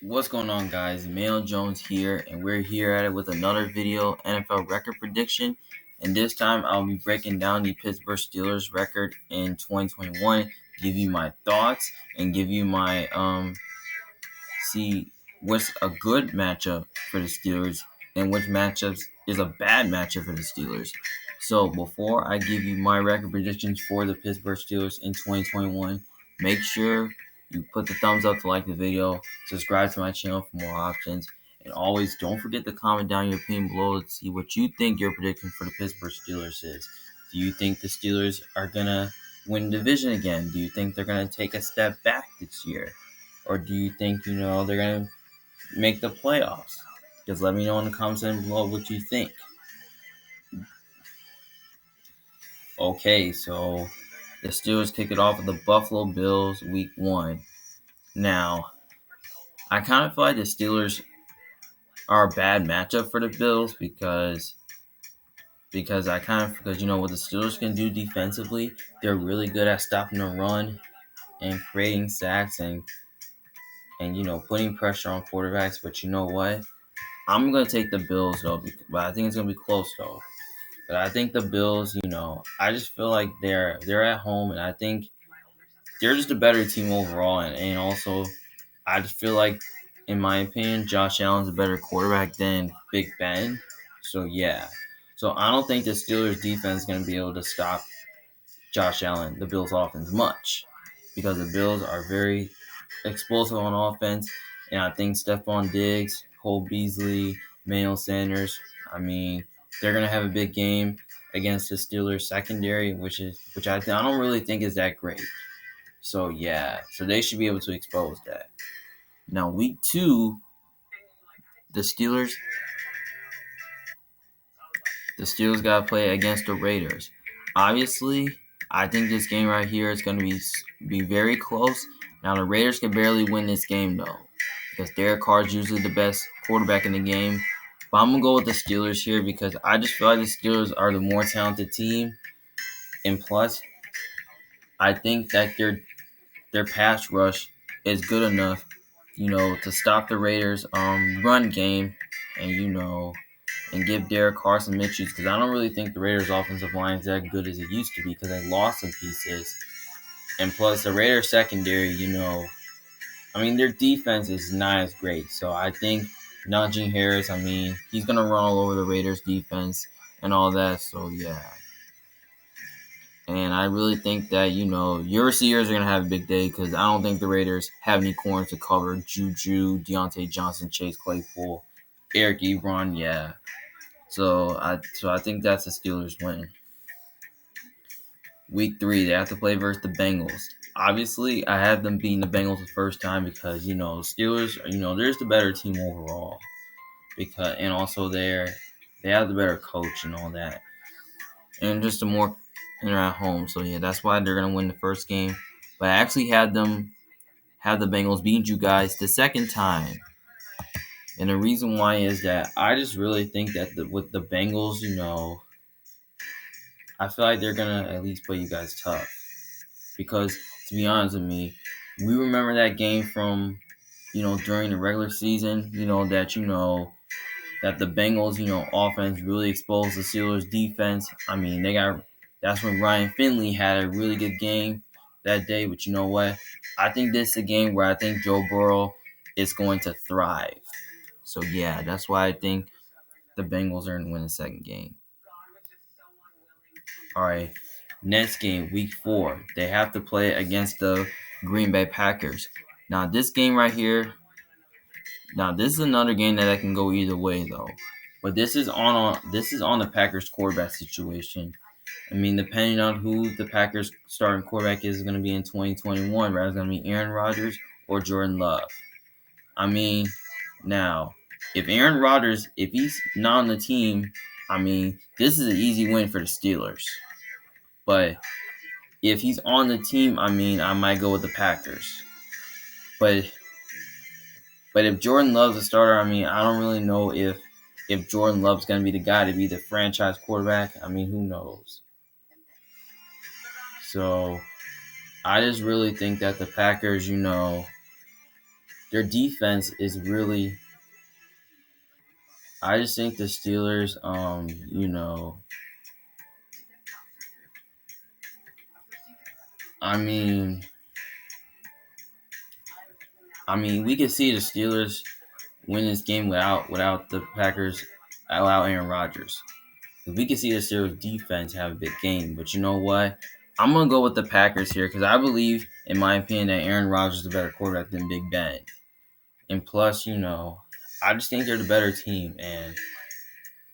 What's going on, guys? Mail Jones here, and we're here at it with another video, NFL record prediction. And this time I'll be breaking down the Pittsburgh Steelers record in 2021, give you my thoughts, and give you my see what's a good matchup for the Steelers and which matchups is a bad matchup for the Steelers. So before I give you my record predictions for the Pittsburgh Steelers in 2021, make sure you put the thumbs up to like the video, subscribe to my channel for more options, and always don't forget to comment down your opinion below to see what you think your prediction for the Pittsburgh Steelers is. Do you think the Steelers are going to win the division again? Do you think they're going to take a step back this year? Or do you think, they're going to make the playoffs? Just let me know in the comments down below what you think. Okay, so the Steelers kick it off with the Buffalo Bills week 1. Now, I kind of feel like the Steelers are a bad matchup for the Bills because what the Steelers can do defensively, they're really good at stopping the run and creating sacks and putting pressure on quarterbacks. But you know what? I'm going to take the Bills, though, but I think it's going to be close, though. But I think the Bills, I just feel like they're at home, and I think they're just a better team overall. And also, I just feel like, in my opinion, Josh Allen's a better quarterback than Big Ben. So, yeah. So, I don't think the Steelers' defense is going to be able to stop Josh Allen, the Bills' offense, much. Because the Bills are very explosive on offense. And I think Stephon Diggs, Cole Beasley, Manuel Sanders, they're going to have a big game against the Steelers secondary, which I don't really think is that great. So, yeah. So, they should be able to expose that. Now, week 2, the Steelers got to play against the Raiders. Obviously, I think this game right here is going to be very close. Now, the Raiders can barely win this game, though, because Derek Carr is usually the best quarterback in the game. But I'm going to go with the Steelers here because I just feel like the Steelers are the more talented team. And plus, I think that their pass rush is good enough, to stop the Raiders' run game and give Derek Carr some issues, because I don't really think the Raiders' offensive line is that good as it used to be because they lost some pieces. And plus, the Raiders' secondary, their defense is not as great. So I think Najee Harris, he's going to run all over the Raiders' defense and all that. So, yeah. And I really think that, your receivers are going to have a big day because I don't think the Raiders have any corners to cover. Juju, Deontay Johnson, Chase Claypool, Eric Ebron, yeah. So I think that's the Steelers win. Week 3, they have to play versus the Bengals. Obviously, I had them beating the Bengals the first time because, the Steelers, they're just the better team overall. And also they have the better coach and all that. And just and they're at home. So, yeah, that's why they're going to win the first game. But I actually had the Bengals beat you guys the second time. And the reason why is that I just really think that with the Bengals, I feel like they're going to at least play you guys tough. Because, to be honest with me, we remember that game from, during the regular season, that the Bengals, offense really exposed the Steelers' defense. That's when Ryan Finley had a really good game that day. But you know what? I think this is a game where I think Joe Burrow is going to thrive. So, yeah, that's why I think the Bengals are going to win the second game. All right, next game, week 4, they have to play against the Green Bay Packers. Now, this game right here, this is another game that can go either way, though. But this is on the Packers quarterback situation. Depending on who the Packers starting quarterback is going to be in 2021, whether it's going to be Aaron Rodgers or Jordan Love. Now, if Aaron Rodgers, if he's not on the team, this is an easy win for the Steelers. But if he's on the team, I might go with the Packers. But if Jordan Love's a starter, I don't really know if Jordan Love's going to be the guy to be the franchise quarterback. Who knows? So, I just really think that the Packers, their defense is really. I just think the Steelers, I mean, we can see the Steelers win this game without the Packers, without Aaron Rodgers. We can see the Steelers defense have a big game, but you know what? I'm gonna go with the Packers here because I believe, in my opinion, that Aaron Rodgers is a better quarterback than Big Ben. And plus, I just think they're the better team, and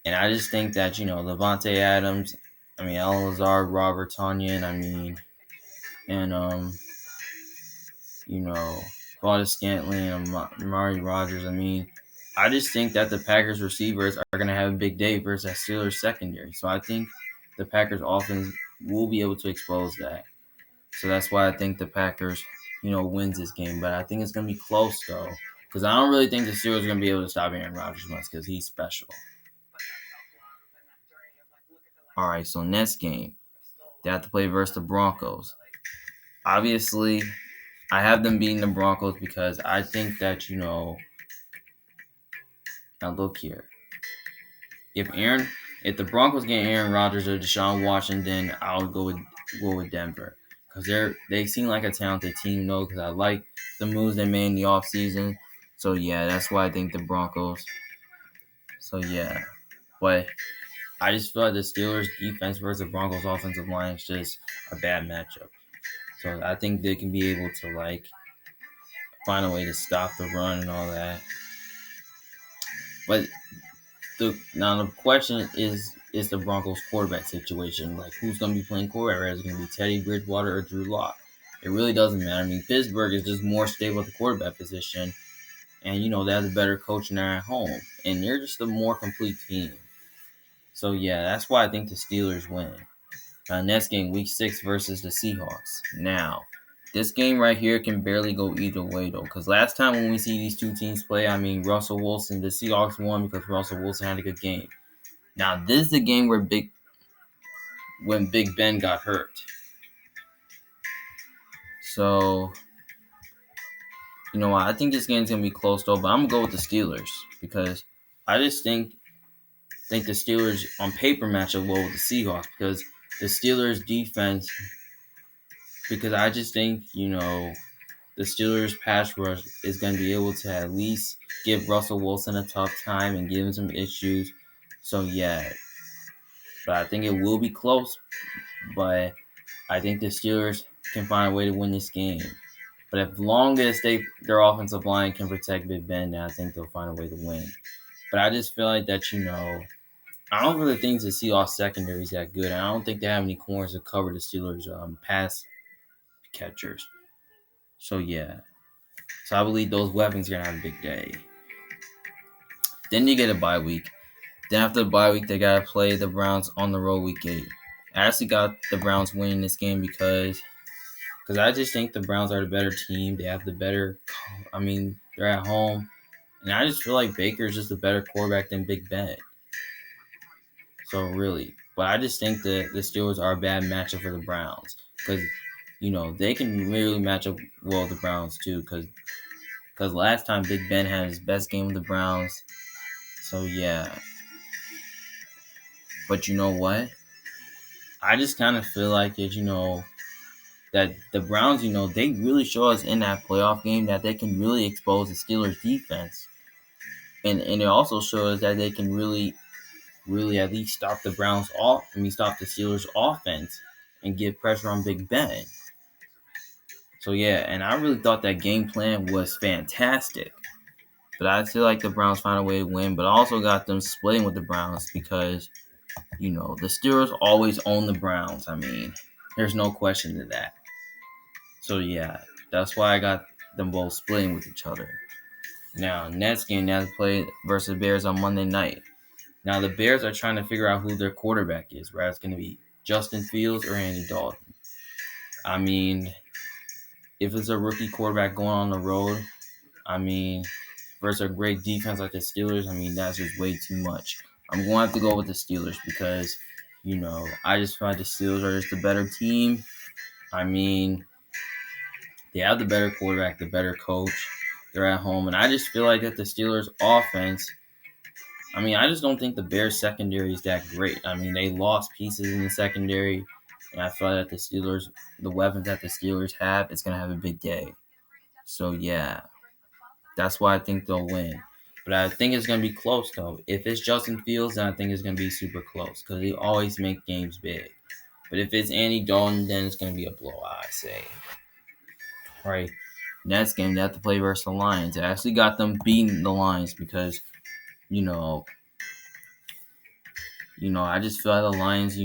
I just think that Levante Adams, Alan Lazard, Robert Tonyan, and Valdez Scantling and Amari Rogers. I just think that the Packers receivers are going to have a big day versus that Steelers secondary. So I think the Packers offense will be able to expose that. So that's why I think the Packers, wins this game. But I think it's going to be close, though, because I don't really think the Steelers are going to be able to stop Aaron Rodgers much because he's special. All right, so next game, they have to play versus the Broncos. Obviously, I have them beating the Broncos because I think that, now look here. If the Broncos get Aaron Rodgers or Deshaun Washington, I'll go with Denver because they seem like a talented team, though. Because I like the moves they made in the offseason. So yeah, that's why I think the Broncos. So yeah, but I just feel like the Steelers' defense versus the Broncos' offensive line is just a bad matchup. So I think they can be able to find a way to stop the run and all that. But now the question is the Broncos quarterback situation. Who's going to be playing quarterback? Is it going to be Teddy Bridgewater or Drew Lock? It really doesn't matter. Pittsburgh is just more stable at the quarterback position. And, they have a better coach and they're at home. And they're just a more complete team. So, yeah, that's why I think the Steelers win. Next game, Week 6 versus the Seahawks. Now, this game right here can barely go either way, though. Because last time when we see these two teams play, Russell Wilson, the Seahawks won because Russell Wilson had a good game. Now, this is the game when Big Ben got hurt. So, I think this game's going to be close, though. But I'm going to go with the Steelers because I just think the Steelers on paper match up well with the Seahawks because the Steelers defense, because I just think, the Steelers pass rush is going to be able to at least give Russell Wilson a tough time and give him some issues. So, yeah. But I think it will be close. But I think the Steelers can find a way to win this game. But as long as their offensive line can protect Big Ben, then I think they'll find a way to win. But I just feel like that, I don't really think the Seahawks secondary is that good. I don't think they have any corners to cover the Steelers' pass catchers. So, yeah. So, I believe those weapons are going to have a big day. Then you get a bye week. Then after the bye week, they got to play the Browns on the road Week 8. I actually got the Browns winning this game because I just think the Browns are the better team. They have the better they're at home. And I just feel like Baker's just a better quarterback than Big Ben. So, really. But I just think that the Steelers are a bad matchup for the Browns. Because, they can really match up well with the Browns, too. Because last time Big Ben had his best game with the Browns. So, yeah. But you know what? I just kind of feel like it, that the Browns, they really show us in that playoff game that they can really expose the Steelers' defense. And it also shows that they can really at least stop the stop the Steelers' offense and give pressure on Big Ben. So, yeah, and I really thought that game plan was fantastic. But I feel like the Browns found a way to win, but I also got them splitting with the Browns because, the Steelers always own the Browns. There's no question to that. So, yeah, that's why I got them both splitting with each other. Now, next game, they have to play versus the Bears on Monday night. Now, the Bears are trying to figure out who their quarterback is, right? It's going to be Justin Fields or Andy Dalton. If it's a rookie quarterback going on the road, versus a great defense like the Steelers, that's just way too much. I'm going to have to go with the Steelers because, I just feel like the Steelers are just a better team. They have the better quarterback, the better coach. They're at home, and I just feel like that the Steelers' offense. I mean, I just don't think the Bears' secondary is that great. I mean, they lost pieces in the secondary, and I feel like the weapons that the Steelers have, it's gonna have a big day. So yeah, that's why I think they'll win. But I think it's gonna be close though. If it's Justin Fields, then I think it's gonna be super close because he always make games big. But if it's Andy Dalton, then it's gonna be a blowout. I say. All right, next game they have to play versus the Lions. I actually got them beating the Lions because you know I just feel like the Lions,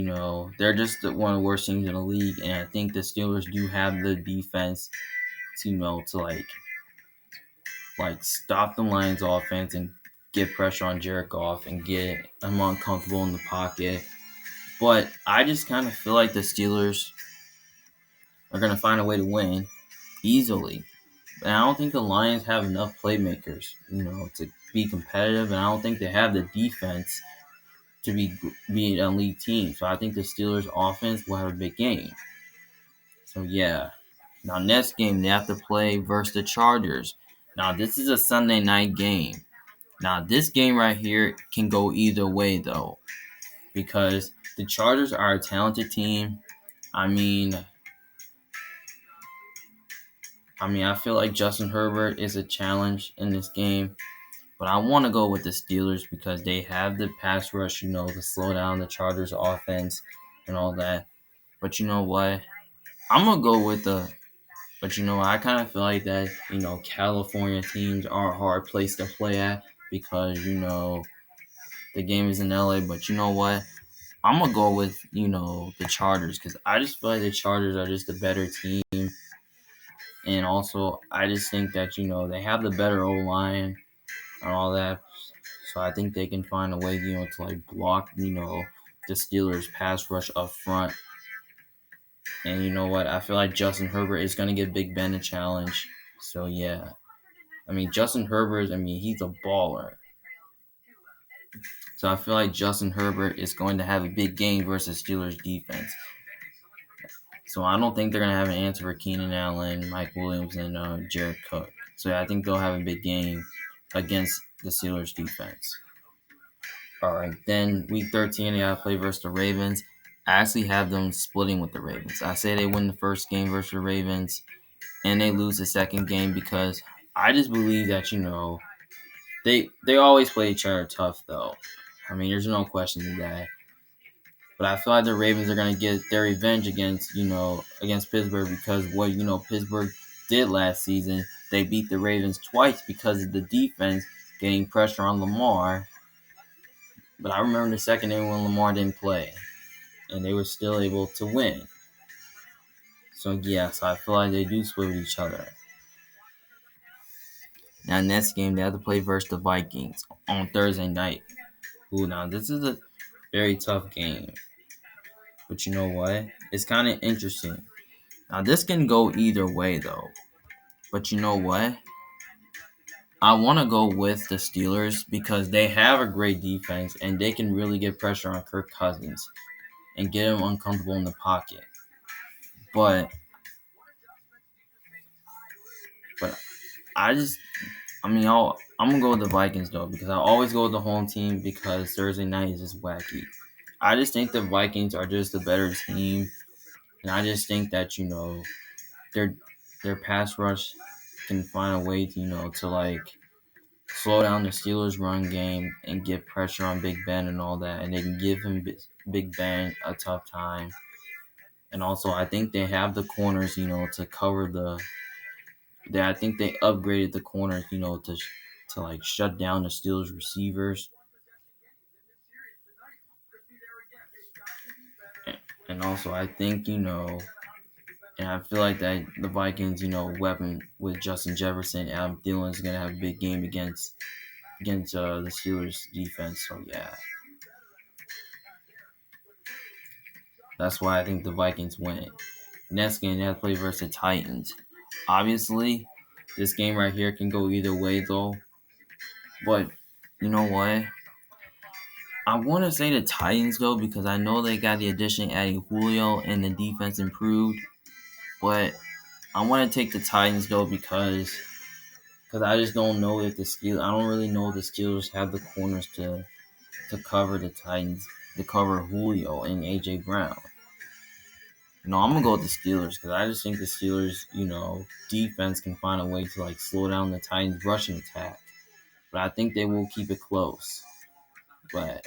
they're just one of the worst teams in the league, and I think the Steelers do have the defense to, to like stop the Lions' offense and get pressure on Jared Goff and get him uncomfortable in the pocket. But I just kind of feel like the Steelers are going to find a way to win easily. And I don't think the Lions have enough playmakers, to be competitive, and I don't think they have the defense to be an elite team. So I think the Steelers offense will have a big game. So yeah. Now next game they have to play versus the Chargers. Now this is a Sunday night game. Now this game right here can go either way though. Because the Chargers are a talented team. I mean I feel like Justin Herbert is a challenge in this game. But I want to go with the Steelers because they have the pass rush, to slow down the Chargers offense and all that. But you know what? I'm going to go with but I kind of feel like that, California teams are a hard place to play at because, the game is in LA. But you know what? I'm going to go with, the Chargers because I just feel like the Chargers are just a better team. And also, I just think that, they have the better O-line and all that. So I think they can find a way, to like block, the Steelers pass rush up front. And you know what? I feel like Justin Herbert is going to give Big Ben a challenge. So yeah. Justin Herbert, he's a baller. So I feel like Justin Herbert is going to have a big game versus Steelers defense. So I don't think they're going to have an answer for Keenan Allen, Mike Williams, and Jared Cook. So I think they'll have a big game against the Steelers defense. All right, then week 13, they got to play versus the Ravens. I actually have them splitting with the Ravens. I say they win the first game versus the Ravens, and they lose the second game because I just believe that, they always play each other tough, though. There's no question to that. But I feel like the Ravens are going to get their revenge against Pittsburgh because what, Pittsburgh did last season. They beat the Ravens twice because of the defense getting pressure on Lamar. But I remember the second game when Lamar didn't play, and they were still able to win. So, so I feel like they do split with each other. Now, next game, they have to play versus the Vikings on Thursday night. Ooh, now this is a very tough game. But you know what? It's kind of interesting. Now, this can go either way, though. But you know what? I want to go with the Steelers because they have a great defense, and they can really get pressure on Kirk Cousins and get him uncomfortable in the pocket. But I'm gonna go with the Vikings though because I always go with the home team because Thursday night is just wacky. I just think the Vikings are just a better team, and I just think that their pass rush can find a way to like slow down the Steelers' run game and get pressure on Big Ben and all that, and they can give him Big Ben a tough time. And also, I think they have the corners, to cover I think they upgraded the corners, to like shut down the Steelers receivers. And also, I think, and I feel like that the Vikings, weapon with Justin Jefferson, Adam Thielen is going to have a big game against the Steelers defense. So, yeah. That's why I think the Vikings win it. Next game, they have to play versus the Titans. Obviously, this game right here can go either way, though. But, you know what? I want to say the Titans, though, because I know they got the addition adding Julio and the defense improved. But I want to take the Titans, though, because because I just don't know if the Steelers. I don't really know if the Steelers have the corners to cover the Titans, to cover Julio and AJ Brown. No, I'm gonna go with the Steelers because I just think the Steelers, defense can find a way to slow down the Titans' rushing attack. But I think they will keep it close. But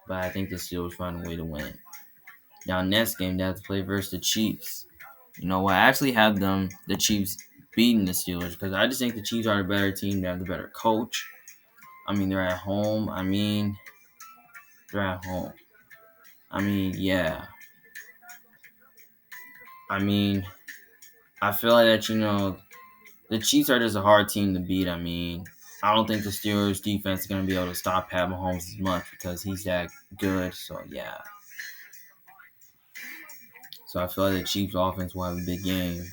I think the Steelers find a way to win. Now, next game, they have to play versus the Chiefs. You know what? I actually have the Chiefs, beating the Steelers because I just think the Chiefs are the better team. They have the better coach. I mean, they're at home. They're at home. Yeah. I feel like that, the Chiefs are just a hard team to beat. I don't think the Steelers defense is going to be able to stop Pat Mahomes as much because he's that good. So, yeah. So, I feel like the Chiefs offense will have a big game.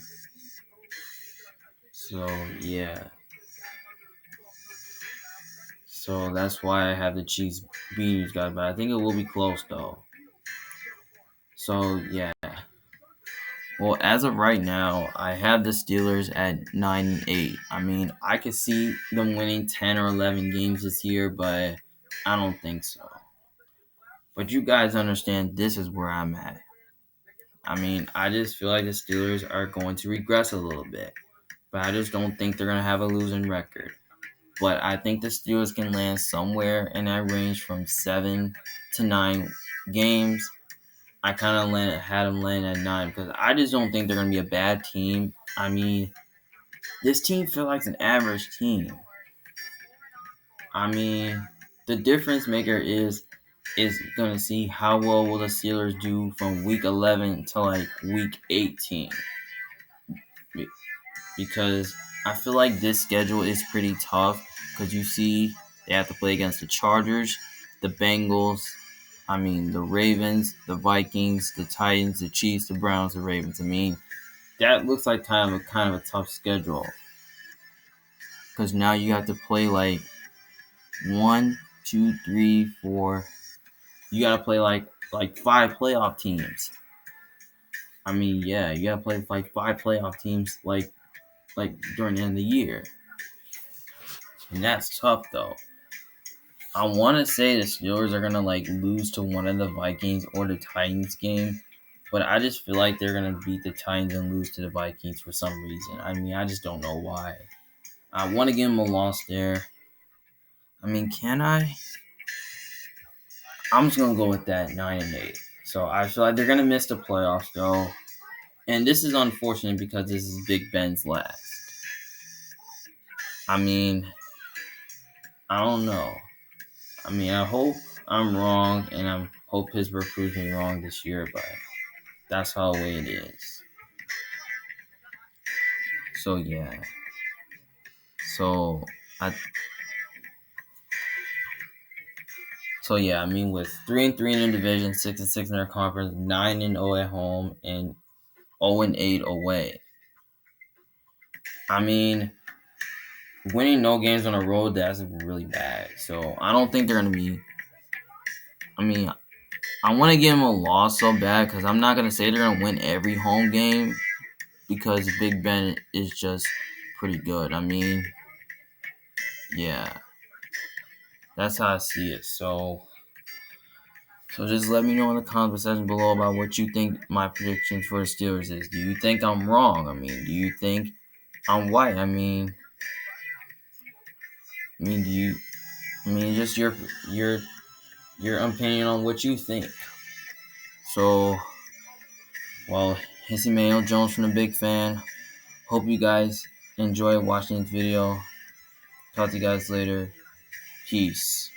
So, yeah. So, that's why I have the Chiefs beating these guys. But I think it will be close, though. So, yeah. Well, as of right now, I have the Steelers at 9-8. I could see them winning 10 or 11 games this year, but I don't think so. But you guys understand this is where I'm at. I just feel like the Steelers are going to regress a little bit. But I just don't think they're going to have a losing record. But I think the Steelers can land somewhere in that range from 7 to 9 games. I kind of had them land at 9 because I just don't think they're going to be a bad team. This team feels like an average team. The difference maker is going to see how well will the Steelers do from week 11 to week 18. Because I feel like this schedule is pretty tough because you see they have to play against the Chargers, the Bengals, the Ravens, the Vikings, the Titans, the Chiefs, the Browns, the Ravens. That looks like kind of a tough schedule. Because now you have to play 1, 2, 3, 4. You gotta play 5 playoff teams. You gotta play 5 playoff teams during the end of the year. And that's tough though. I want to say the Steelers are gonna lose to one of the Vikings or the Titans game, but I just feel like they're gonna beat the Titans and lose to the Vikings for some reason. I just don't know why. I want to give them a loss there. Can I? I'm just gonna go with that 9-8. So I feel like they're gonna miss the playoffs though, and this is unfortunate because this is Big Ben's last. I don't know. I hope I'm wrong, and I hope Pittsburgh proves me wrong this year, but that's how the way it is. So yeah. With 3-3 in the division, 6-6 in their conference, 9-0 at home, and 0-8 away. Winning no games on the road, that's really bad. So I don't think they're gonna be. I want to give them a loss so bad because I'm not gonna say they're gonna win every home game because Big Ben is just pretty good. Yeah, that's how I see it. So just let me know in the comment section below about what you think my predictions for the Steelers is. Do you think I'm wrong? Do you think I'm right? Just your opinion on what you think. So, it's Emmanuel Jones from The Big Fan. Hope you guys enjoy watching this video. Talk to you guys later. Peace.